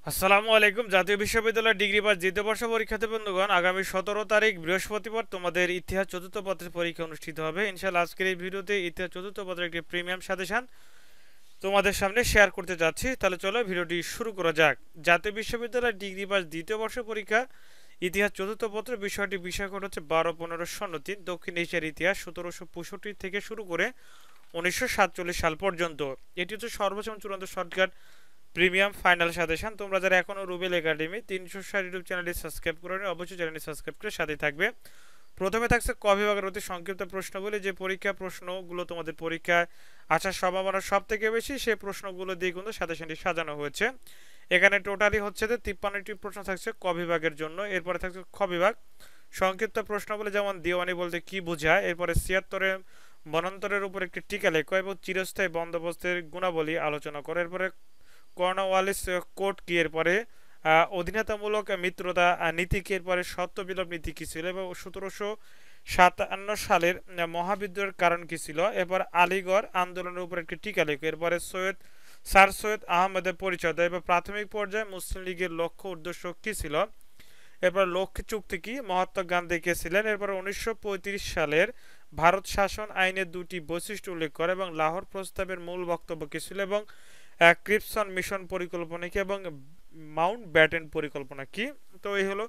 আসসালামু আলাইকুম। জাতীয় বিশ্ববিদ্যালয় ডিগ্রি পাস দ্বিতীয় বর্ষ পরীক্ষার্থী বন্ধুগণ, আগামী 17 তারিখ বৃহস্পতিবার তোমাদের ইতিহাস চতুর্থ পত্রের পরীক্ষা অনুষ্ঠিত হবে। ইনশাআল্লাহ আজকের এই ভিডিওতে ইতিহাস চতুর্থ পত্রের একটি প্রিমিয়াম সাজেশন তোমাদের সামনে শেয়ার করতে যাচ্ছি। তাহলে চলো ভিডিওটি শুরু করা যাক। জাতীয় বিশ্ববিদ্যালয় ডিগ্রি পাস দ্বিতীয় বর্ষ পরীক্ষা ইতিহাস চতুর্থ পত্রের বিষয়কোড হচ্ছে 12-15-03 দক্ষিণ এশিয়ার ইতিহাস 1765 থেকে শুরু করে 1947 সাল পর্যন্ত। এটি হচ্ছে সর্বোচ্চ এবং চূড়ান্ত শর্টকাট প্রিমিয়াম ফাইনাল সাজেশন। তোমরা যারা এখনো রুবেল একাডেমি 360 ইউটিউব চ্যানেলটি সাবস্ক্রাইব করে অবশ্যই চ্যানেলটি সাবস্ক্রাইব করে সাথে থাকবে। প্রথমে থাকছে ক বিভাগের অতি সংক্ষিপ্ত প্রশ্নগুলি, যে পরীক্ষা প্রশ্নগুলো তোমাদের পরীক্ষায় আসার সম্ভাবনা সব থেকে বেশি, সেই প্রশ্নগুলো দিয়ে কিন্তু সাজেশনটি সাজানো হয়েছে। এখানে টোটালি হচ্ছে যে 53টি প্রশ্ন থাকছে ক বিভাগের জন্য। এরপরে থাকছে খ বিভাগ সংক্ষিপ্ত প্রশ্নগুলো, যেমন দিওয়ানি বলতে কি বোঝায়। এরপরে 76 বনান্তরের উপর একটি টিকা লেখো এবং চিরস্থায়ী বন্দোবস্তের গুণাবলী আলোচনা করো। এরপরে কর্নওয়ালিস কোড কি, এরপরে অধীনতামূলক মিত্রতা নীতি কি, এরপরে সত্য বিলোপ নীতি কি ছিল, এবং 1757 সালের মহাবিদ্রোহের কারণ কি ছিল। এরপর আলিগড় আন্দোলনের উপর একটি টিকা লেখো। এরপরে স্যার সৈয়দ আহমেদের পরিচয় দাও। এবার প্রাথমিক পর্যায়ে মুসলিম লীগের লক্ষ্য উদ্দেশ্য কি ছিল। এরপর লক্ষ্মী চুক্তি কি, মহাত্মা গান্ধী কে ছিলেন। এরপর 1935 সালের ভারত শাসন আইনের দুটি বৈশিষ্ট্য উল্লেখ করে এবং লাহোর প্রস্তাবের মূল বক্তব্য কি ছিল, এবং ক্রিপসন মিশন পরিকল্পনা কি, এবং মাউন্ট ব্যাটেন পরিকল্পনা কি। তো এই হলো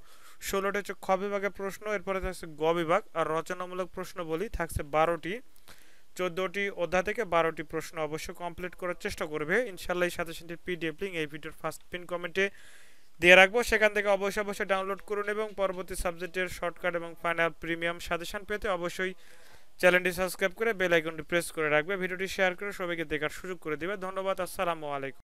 16টি হচ্ছে খ বিভাগের প্রশ্ন। এরপরে থাকছে গ বিভাগ আর রচনামূলক প্রশ্ন বলি, থাকছে 12টি। 14টি অধ্যায় থেকে 12টি প্রশ্ন অবশ্যই কমপ্লিট করার চেষ্টা করবে ইনশাল্লাহ। এই সাজেশনটির পিডিএফ লিঙ্ক এই ভিডিওর ফার্স্ট পিন কমেন্টে দিয়ে রাখবো, সেখান থেকে অবশ্যই ডাউনলোড করুন এবং পরবর্তী সাবজেক্টের শর্টকাট এবং ফাইনাল প্রিমিয়াম সাজেশন পেতে অবশ্যই চ্যানেলটি সাবস্ক্রাইব করে বেল আইকনটি প্রেস করে রাখবে। ভিডিওটি শেয়ার করে সবাইকে দেখার সুযোগ করে দিবে। ধন্যবাদ। আসসালামু আলাইকুম।